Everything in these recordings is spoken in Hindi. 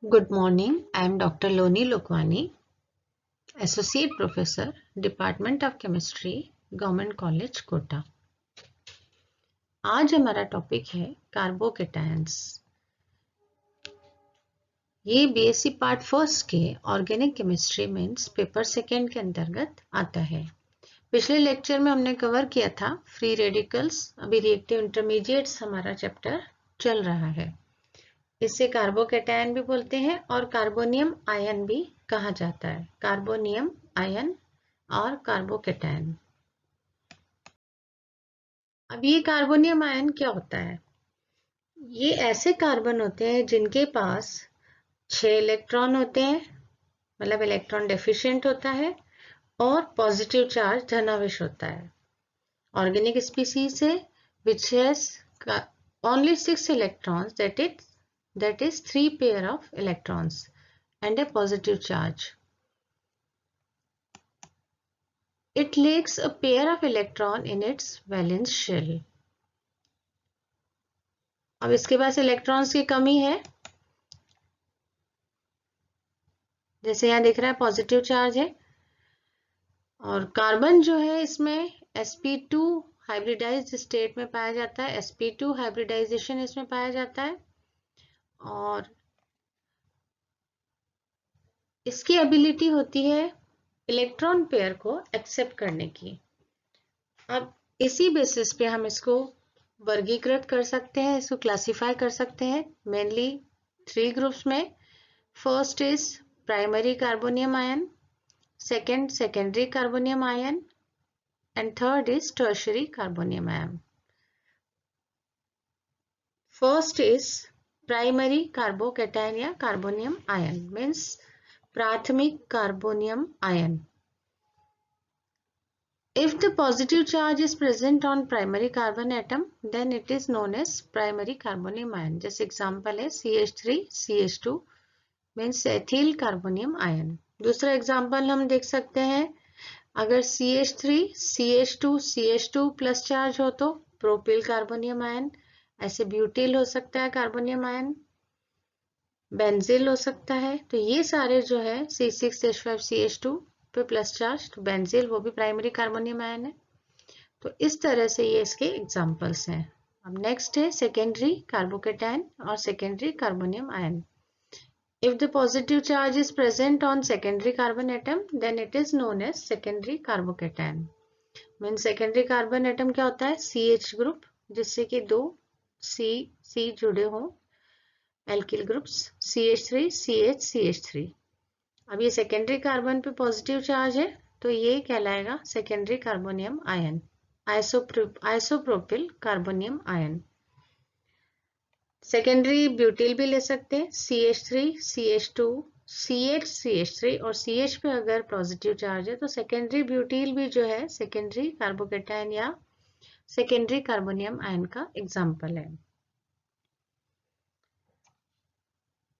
Good morning. I am Dr. Loni Lokwani, Associate Professor, Department of Chemistry, Government College, Kota. आज हमारा टॉपिक है कार्बोकेटायंस। ये बीएससी पार्ट फर्स्ट के organic chemistry means paper second के अंतर्गत आता है। पिछले लेक्चर में हमने कवर किया था फ्री रेडिकल्स, अभी रिएक्टिव इंटरमीडिएट्स हमारा चैप्टर चल रहा है। इसे कार्बोकेटायन भी बोलते हैं और कार्बोनियम आयन भी कहा जाता है। कार्बोनियम आयन और कार्बोकेटायन। अब ये कार्बोनियम आयन क्या होता है? ये ऐसे कार्बन होते हैं जिनके पास 6 इलेक्ट्रॉन होते हैं, मतलब इलेक्ट्रॉन डेफिशिएंट होता है और पॉजिटिव चार्ज धनावेश होता है। ऑर्गेनिक स्पीसीज है which has only 6 electrons, that is 3 pair of electrons and a positive charge. It lacks a pair of electron in its valence shell. अब इसके पास इलेक्ट्रॉन्स की कमी है, जैसे यहाँ दिख रहा है पॉजिटिव चार्ज है, और कार्बन जो है इसमें sp2 हाइब्रिडाइज्ड स्टेट में पाया जाता है। sp2 हाइब्रिडाइजेशन इसमें पाया जाता है और इसकी एबिलिटी होती है इलेक्ट्रॉन पेयर को एक्सेप्ट करने की। अब इसी बेसिस पे हम इसको वर्गीकृत कर सकते हैं, इसको क्लासिफाई कर सकते हैं मेनली 3 ग्रुप्स में। First is primary carbonium ion, second secondary carbonium ion and third is tertiary carbonium ion. First is primary carbocation या कार्बोनियम आयन मीन्स प्राथमिक carbonium ion. If the positive charge is present on primary carbon atom, then it is known as primary carbonium ion. जैसे example है CH3, CH2 means ethyl carbonium ion. दूसरा example हम देख सकते हैं, अगर CH3, CH2, CH2 plus charge हो तो प्रोपिल कार्बोनियम आयन, ऐसे ब्यूटिल हो सकता है कार्बोनियम आयन, बेंजिल हो सकता है। तो ये सारे जो है C6H5CH2 पे प्लस चार्ज, तो बेंजिल वो भी प्राइमरी कार्बोनियम आयन है। तो इस तरह से ये इसके एग्जांपल्स हैं। अब नेक्स्ट है सेकेंडरी कार्बोकेटायन और secondary carbonium ion. If the positive charge is present on secondary carbon atom then it is known as secondary carbocation. Mean secondary carbon atom क्या होता है? CH ग्रुप, जिससे कि 2 C जुड़े हों, alkyl groups CH3 CH CH3। अब ये सेकेंडरी कार्बन पे पॉजिटिव चार्ज है तो ये कहलाएगा secondary carbonium ion, isopropyl carbonium ion. Secondary butyl भी ले सकते हैं, CH3 CH2 CH CH3 और CH पे अगर पॉजिटिव चार्ज है तो सेकेंडरी ब्यूटिल भी जो है सेकेंडरी कार्बोकेटायन या सेकेंडरी कार्बोनियम आयन का एग्जाम्पल है।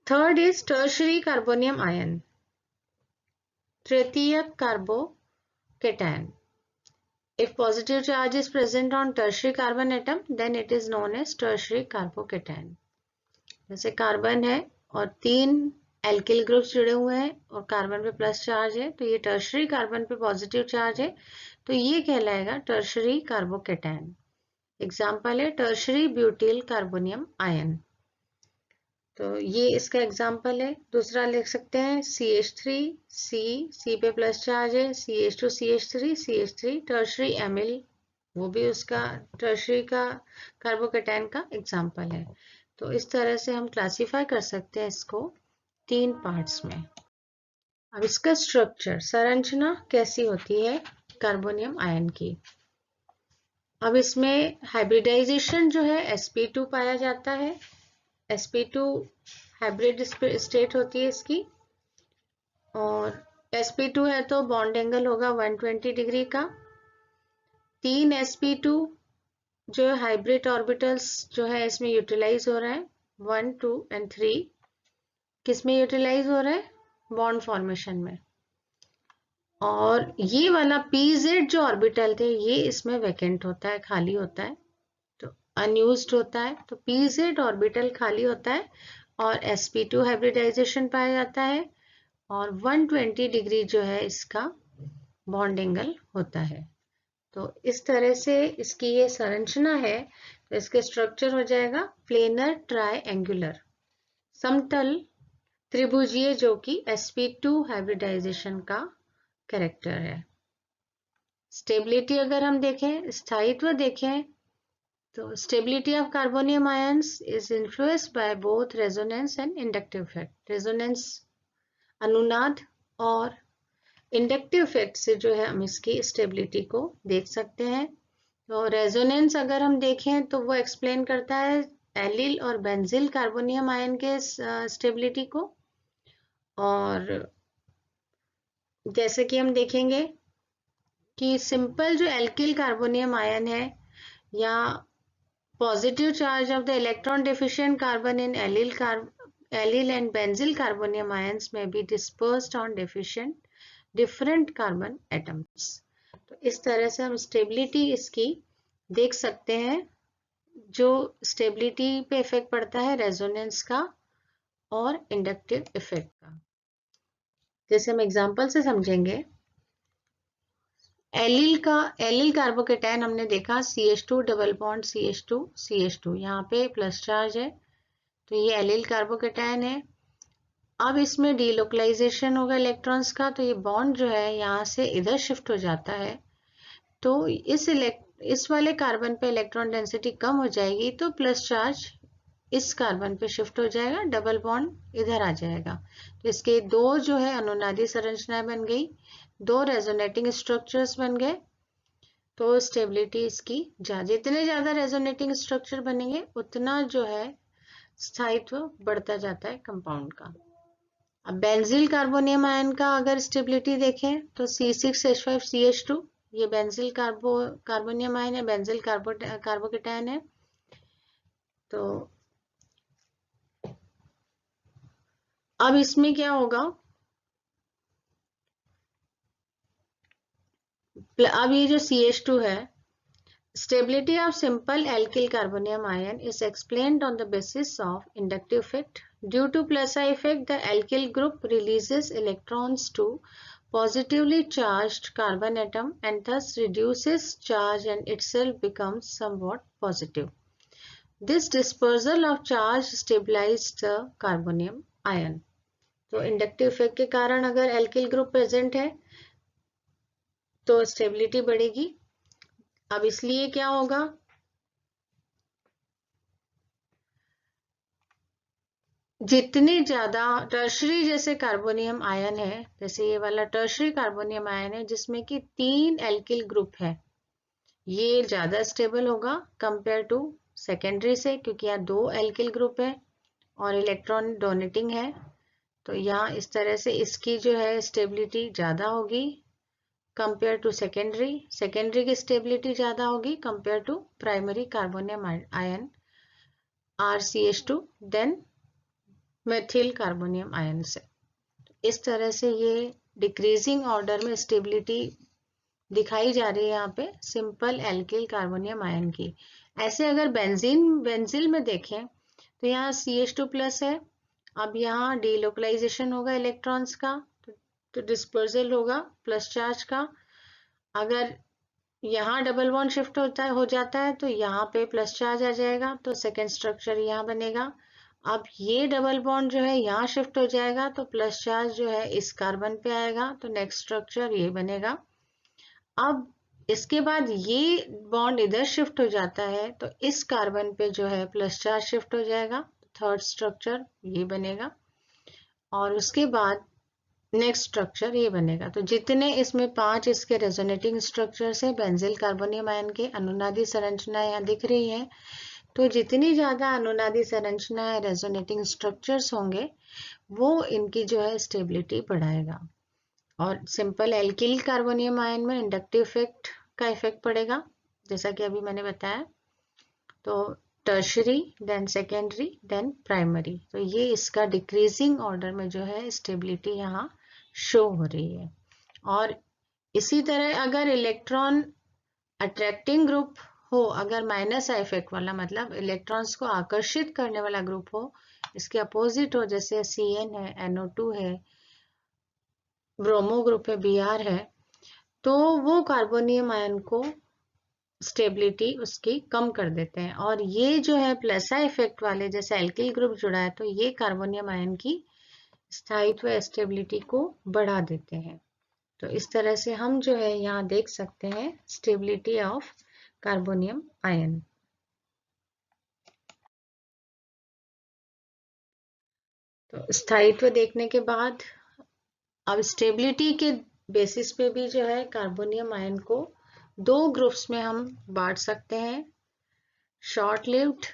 Third is tertiary carbonium ion, तृतीयक carbocation. If positive charge is present on tertiary carbon atom, then it is known as tertiary carbocation. जैसे कार्बन है और 3 एल्किल ग्रुप्स जुड़े हुए हैं और कार्बन पे प्लस चार्ज है, तो ये टर्शियरी कार्बन पे पॉजिटिव चार्ज है, तो ये कहलाएगा टर्शियरी कार्बोकेटायन। एग्जाम्पल है टर्शियरी ब्यूटिल कार्बोनियम आयन, तो ये इसका एग्जाम्पल है। दूसरा लिख सकते हैं CH3 C पे प्लस चार्ज है, CH2 CH3 CH3 tertiary Emil, वो भी उसका टर्शियरी का कार्बोकेटायन का एग्जाम्पल है। तो इस तरह से हम क्लासिफाई कर सकते हैं इसको 3 पार्ट्स में। अब इसका स्ट्रक्चर, संरचना कैसी होती है कार्बोनियम आयन की। अब इसमें हाइब्रिडाइजेशन जो है sp2 पाया जाता है, sp2 हाइब्रिड स्टेट होती है इसकी, और sp2 है तो बॉन्ड एंगल होगा 120 डिग्री का। 3 sp2 जो है हाइब्रिड ऑर्बिटल्स जो है इसमें यूटिलाइज हो रहा है, 1 2 एंड 3 किसमें यूटिलाइज हो रहा है? बॉन्ड फॉर्मेशन में। और ये वाला pz जो ऑर्बिटल थे ये इसमें वैकेंट होता है, खाली होता है, तो अनयूज्ड होता है, तो pz ऑर्बिटल खाली होता है और sp2 हाइब्रिडाइजेशन पाया जाता है और 120 डिग्री जो है इसका बॉन्ड एंगल होता है। तो इस तरह से इसकी ये संरचना है। तो इसके स्ट्रक्चर हो जाएगा प्लेनर ट्रायंगुलर समतल त्रिभुजीय, जो कि sp2 हाइब्रिडाइजेशन का कैरेक्टर है। स्टेबिलिटी अगर हम देखें, स्थायित्व देखें, तो stability of carbonium ions is influenced by both resonance and inductive effect. Resonance अनुनाद और इंडक्टिव इफेक्ट से जो है हम इसकी स्टेबिलिटी को देख सकते हैं। तो रेजोनेंस अगर हम देखें तो वो एक्सप्लेन करता है एलिल और बेंजिल कार्बोनियम आयन के स्टेबिलिटी को। और जैसे कि हम देखेंगे कि सिंपल जो एल्किल कार्बोनियम आयन है या positive charge of the electron deficient carbon in allyl and benzyl carbonium ions में be dispersed on different carbon atoms. तो इस तरह से हम स्टेबिलिटी इसकी देख सकते हैं। जो स्टेबिलिटी पे इफेक्ट पड़ता है रेजोनेंस का और इंडक्टिव इफेक्ट का। जैसे हम एग्जांपल से समझेंगे, एलिल कार्बोकेटायन हमने देखा CH2 डबल बॉन्ड CH2 यहाँ पे प्लस चार्ज है, तो ये एलिल कार्बोकेटायन है। अब इसमें डीलोकलाइजेशन होगा इलेक्ट्रॉन्स का, तो ये बॉन्ड जो है यहाँ से इधर शिफ्ट हो जाता है। तो इस वाले कार्बन पे इलेक्ट्रॉन डेंसिटी कम हो जाएगी, तो प्लस चार्ज इस कार्बन पे शिफ्ट हो जाएगा, डबल बॉन्ड इधर आ जाएगा। तो इसके दो जो है अनुनादी संरचनाएं बन गई, दो रेजोनेटिंग स्ट्रक्चर्स बन गए। तो स्टेबिलिटी इसकी जितने ज्यादा रेजोनेटिंग स्ट्रक्चर बनेंगे उतना जो है स्थायित्व बढ़ता जाता है कंपाउंड का। अब बेंजील कार्बोनियम आयन का अगर स्टेबिलिटी देखें तो C6H5CH2 ये बेंजील कार्बोनियम आयन है, बेंजील कार्बोकेटायन है। तो अब इसमें क्या होगा, अब ये जो CH2 है, stability of simple alkyl carbonium ion is explained on the basis of inductive effect. Due to plus I effect, the alkyl group releases electrons to positively charged carbon atom and thus reduces charge and itself becomes somewhat positive. This dispersal of charge stabilized the carbonium ion. तो इंडक्टिव इफेक्ट के कारण अगर एल्किल ग्रुप प्रेजेंट है तो स्टेबिलिटी बढ़ेगी। अब इसलिए क्या होगा, जितने ज्यादा टर्शरी जैसे कार्बोनियम आयन है, जैसे ये वाला टर्शरी कार्बोनियम आयन है जिसमें कि 3 एल्किल ग्रुप है, ये ज्यादा स्टेबल होगा कंपेयर टू सेकेंडरी से, क्योंकि यहाँ 2 एल्किल ग्रुप है और इलेक्ट्रॉन डोनेटिंग है। तो यहाँ इस तरह से इसकी जो है स्टेबिलिटी ज्यादा होगी कंपेयर टू सेकेंडरी की स्टेबिलिटी ज्यादा होगी compare to primary carbonium ion RCH2 then methyl carbonium ion से। इस तरह से ये डिक्रीजिंग ऑर्डर में स्टेबिलिटी दिखाई जा रही है यहाँ पे सिंपल एल्किल कार्बोनियम आयन की। ऐसे अगर बेंजील में देखें तो यहाँ CH2 प्लस है। अब यहाँ डीलोकलाइजेशन होगा इलेक्ट्रॉन्स का, तो डिस्पर्सल होगा प्लस चार्ज का। अगर यहाँ डबल बॉन्ड शिफ्ट हो जाता है तो यहाँ पे प्लस चार्ज आ जाएगा, तो सेकेंड स्ट्रक्चर यहाँ बनेगा। अब ये डबल बॉन्ड जो है यहाँ शिफ्ट हो जाएगा, तो प्लस चार्ज जो है इस कार्बन पे आएगा, तो नेक्स्ट स्ट्रक्चर ये बनेगा। अब इसके बाद ये बॉन्ड इधर शिफ्ट हो जाता है, तो इस कार्बन पे जो है प्लस चार्ज शिफ्ट हो जाएगा, थर्ड स्ट्रक्चर ये बनेगा और उसके बाद नेक्स्ट स्ट्रक्चर ये बनेगा। तो जितने इसमें 5 इसके रेजोनेटिंग स्ट्रक्चर्स है बेंजील कार्बोनियम आयन के, अनुनादी संरचना यहाँ दिख रही है। तो जितनी ज्यादा अनुनादी संरचना है रेजोनेटिंग स्ट्रक्चर्स होंगे वो इनकी जो है स्टेबिलिटी बढ़ाएगा। और सिंपल एल्किल कार्बोनियम आयन में इंडक्टिव इफेक्ट का इफेक्ट पड़ेगा, जैसा कि अभी मैंने बताया। तो tertiary then secondary then primary, तो ये इसका डिक्रीजिंग ऑर्डर में जो है स्टेबिलिटी यहाँ शो हो रही है। और इसी तरह अगर इलेक्ट्रॉन अट्रैक्टिंग ग्रुप हो, अगर माइनस आई इफेक्ट वाला, मतलब इलेक्ट्रॉन्स को आकर्षित करने वाला ग्रुप हो, इसके अपोजिट हो, जैसे CN है, NO2 है, ब्रोमो ग्रुप है, Br है, तो वो कार्बोनियम आयन को स्टेबिलिटी उसकी कम कर देते हैं। और ये जो है प्लसा इफेक्ट वाले, जैसे एल्किल ग्रुप जुड़ा है, तो ये कार्बोनियम आयन की स्थायित्व स्टेबिलिटी को बढ़ा देते हैं। तो इस तरह से हम जो है यहाँ देख सकते हैं स्टेबिलिटी ऑफ कार्बोनियम आयन। तो स्थायित्व देखने के बाद अब स्टेबिलिटी के बेसिस पे भी जो है कार्बोनियम आयन को 2 ग्रुप्स में हम बांट सकते हैं। शॉर्ट लिव्ड,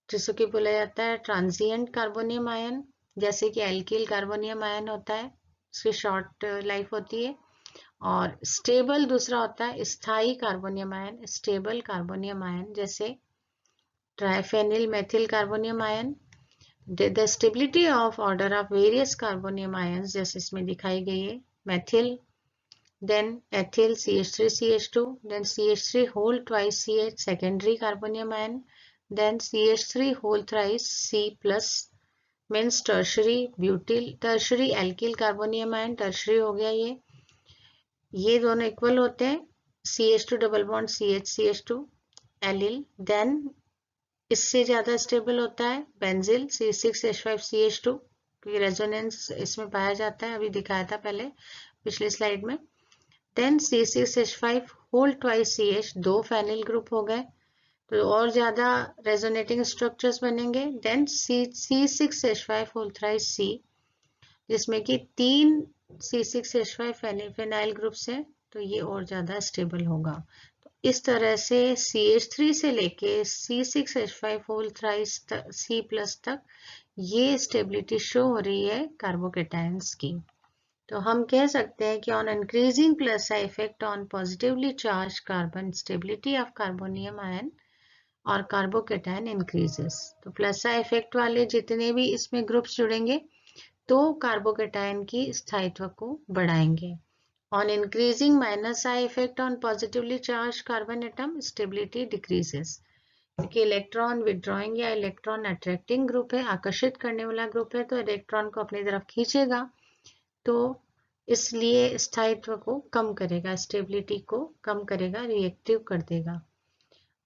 जिसको कि बोला जाता है ट्रांजिएंट कार्बोनियम आयन, जैसे कि एल्किल कार्बोनियम आयन होता है, उसकी शॉर्ट लाइफ होती है। और स्टेबल दूसरा होता है स्थायी carbonium ion, stable carbonium ion, जैसे triphenyl methyl carbonium ion. The stability of order of various carbonium ions, जैसे इसमें दिखाई गई है, methyl, then ethyl CH3CH2, then CH3 whole twice CH secondary carbonium ion, then CH3 whole thrice C plus means tertiary butyl, tertiary alkyl carbonium ion, tertiary हो गया ये दोनों इक्वल होते हैं, CH2 double bond CH2 allele. Then इससे ज्यादा स्टेबल होता है बेंजिल C6H5CH2, क्योंकि रेजोनेंस इसमें पाया जाता है, अभी दिखाया था पहले पिछली स्लाइड में। Then C6H5 whole twice CH, 2 phenyl group हो गए, तो और ज्यादा रेजोनेटिंग स्ट्रक्चर्स बनेंगे। Then C6H5 whole thrice C, जिसमें कि 3 C6H5 फेनाइल ग्रुप्स हैं, तो ये और ज्यादा स्टेबल होगा। तो इस तरह से CH3 से लेके C6H5 whole thrice C plus तक ये स्टेबिलिटी शो हो रही है कार्बोकेटायंस की। तो हम कह सकते हैं कि on increasing plus I effect on positively charge carbon, stability of carbonium ion और कार्बोकेटायन इंक्रीजेस। तो प्लसा इफेक्ट वाले जितने भी इसमें ग्रुप्स जुड़ेंगे तो कार्बोकेटायन की स्थायित्व को बढ़ाएंगे। On increasing minus I effect on positively charge carbon atom, stability decreases, क्योंकि इलेक्ट्रॉन विड्रॉइंग या इलेक्ट्रॉन अट्रैक्टिंग ग्रुप है, आकर्षित करने वाला ग्रुप है, तो इलेक्ट्रॉन को अपनी तरफ खींचेगा, तो इसलिए स्थायित्व को कम करेगा, स्टेबिलिटी को कम करेगा, रिएक्टिव कर देगा।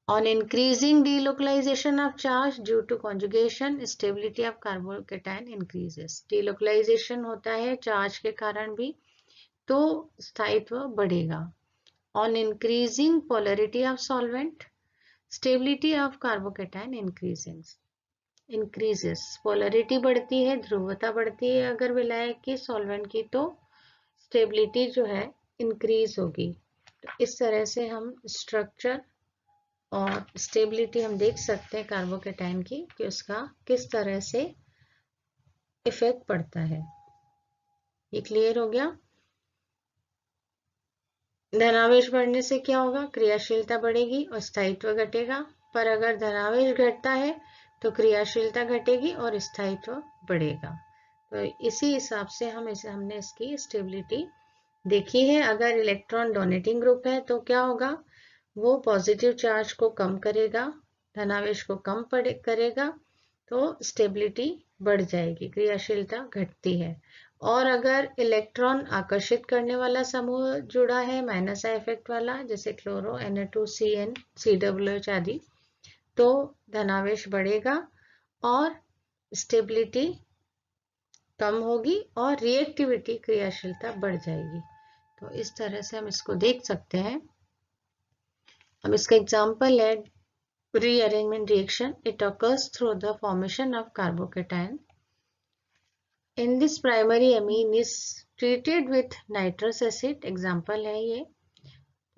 On increasing delocalisation of charge due to conjugation, stability of carbocation increases. Delocalisation होता है चार्ज के कारण भी, तो स्थायित्व बढ़ेगा। On increasing polarity of solvent, stability of carbocation increases. Polarity बढ़ती है, ध्रुवता बढ़ती है अगर विलायक की, सॉल्वेंट की, तो स्टेबिलिटी जो है इंक्रीज होगी। तो इस तरह से हम स्ट्रक्चर और स्टेबिलिटी हम देख सकते हैं कार्बोकेटायन की, कि उसका किस तरह से इफेक्ट पड़ता है। ये क्लियर हो गया। धनावेश बढ़ने से क्या होगा, क्रियाशीलता बढ़ेगी और स्थायित्व घटेगा। पर अगर धनावेश घटता है तो क्रियाशीलता घटेगी और स्थायित्व बढ़ेगा। तो इसी हिसाब से हमने इसकी स्टेबिलिटी देखी है। अगर इलेक्ट्रॉन डोनेटिंग ग्रुप है तो क्या होगा, वो पॉजिटिव चार्ज को कम करेगा, धनावेश को कम करेगा, तो स्टेबिलिटी बढ़ जाएगी, क्रियाशीलता घटती है। और अगर इलेक्ट्रॉन आकर्षित करने वाला समूह जुड़ा है, माइनस आई इफेक्ट वाला, जैसे क्लोरो, Na2CN, COOH आदि, तो धनावेश बढ़ेगा और स्टेबिलिटी कम होगी और रिएक्टिविटी, क्रियाशीलता बढ़ जाएगी। तो इस तरह से हम इसको देख सकते हैं। अब इसका एग्जाम्पल है rearrangement reaction. It occurs through the formation of carbocation. In this, primary amine is treated with nitrous acid. Example है ये.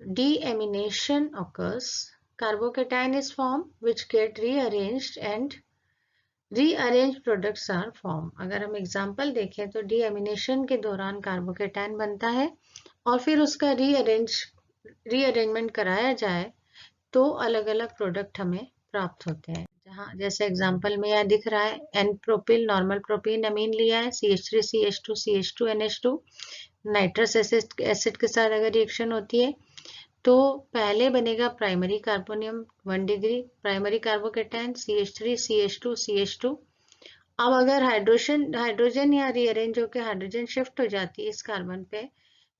Deamination occurs. Carbocation is formed which get rearranged and rearranged products are formed. अगर हम एग्जाम्पल देखें तो deamination के दौरान कार्बोकेटायन बनता है और फिर उसका रीअरेंजमेंट कराया जाए तो अलग अलग प्रोडक्ट हमें प्राप्त होते हैं। जहाँ जैसे एग्जांपल में यहाँ दिख रहा है, एन प्रोपिल नॉर्मल प्रोपीन अमीन लिया है, CH3CH2 CH2 NH2, nitrous acid के साथ अगर रिएक्शन होती है तो पहले बनेगा primary carbonium 1 degree, primary carbocation CH3CH2 CH2, अब अगर हाइड्रोजन या रीअरेंज होकर हाइड्रोजन शिफ्ट हो जाती है इस कार्बन पे,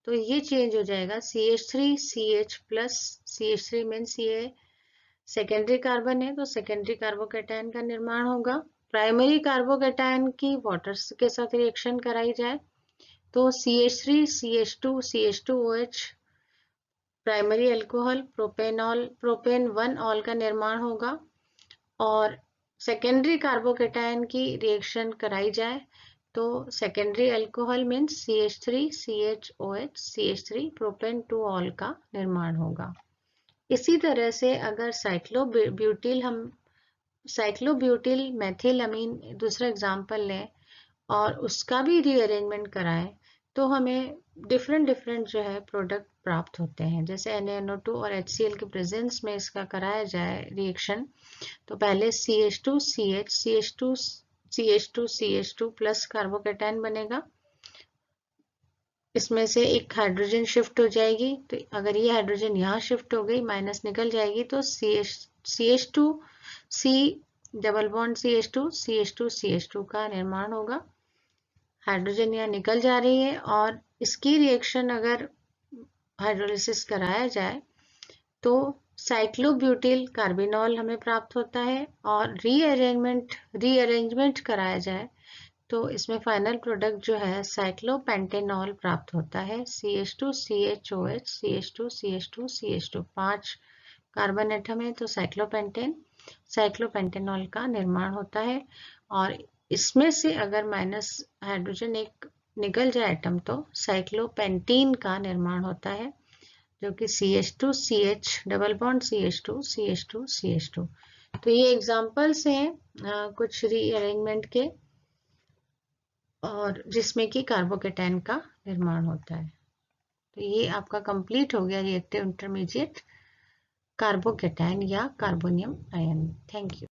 तो ये चेंज हो जाएगा CH3 CH plus, CH3 means ये सेकेंडरी कार्बन है, तो सेकेंडरी कार्बोकैटायन का निर्माण होगा। प्राइमरी कार्बोकैटायन की वाटर के साथ रिएक्शन कराई जाए तो CH3 CH2 CH2OH primary alcohol propane 1 all का निर्माण होगा। और सेकेंडरी कार्बोकैटायन की रिएक्शन कराई जाए तो secondary alcohol means CH3 CHOH CH3 propane 2 all का निर्माण होगा। इसी तरह से अगर साइक्लोब्यूटिल मेथिल अमीन दूसरा एग्जाम्पल लें और उसका भी रीअरेंजमेंट कराएं तो हमें डिफरेंट जो है प्रोडक्ट प्राप्त होते हैं। जैसे NaNO2 और HCl के प्रेजेंस में इसका कराया जाए रिएक्शन तो पहले CH2 प्लस कार्बोकैटायन बनेगा, इसमें से एक हाइड्रोजन शिफ्ट हो जाएगी, तो अगर ये हाइड्रोजन यहाँ शिफ्ट हो गई माइनस निकल जाएगी तो CH2C डबल बॉन्ड CH2 का निर्माण होगा। हाइड्रोजन यहाँ निकल जा रही है और इसकी रिएक्शन अगर हाइड्रोलिसिस कराया जाए तो साइक्लोब्यूटिल कार्बिनॉल हमें प्राप्त होता है। और रीअरेंजमेंट कराया जाए तो इसमें फाइनल प्रोडक्ट जो है साइक्लोपेंटेनॉल प्राप्त होता है। CH2 CHOH CH2 CH2 CH2 5 carbon atom है तो साइक्लोपेंटेनॉल का निर्माण होता है। और इसमें से अगर माइनस हाइड्रोजन एक निकल जाए एटम तो साइक्लोपेंटीन का निर्माण होता है जो कि CH2CH डबल बॉन्ड CH2 तो ये एग्जांपल्स हैं कुछ रीअरेंजमेंट के और जिसमें कि कार्बोकैटायन का निर्माण होता है। तो ये आपका कंप्लीट हो गया रिएक्टिव इंटरमीडिएट कार्बोकैटायन या कार्बोनियम आयन। Thank you.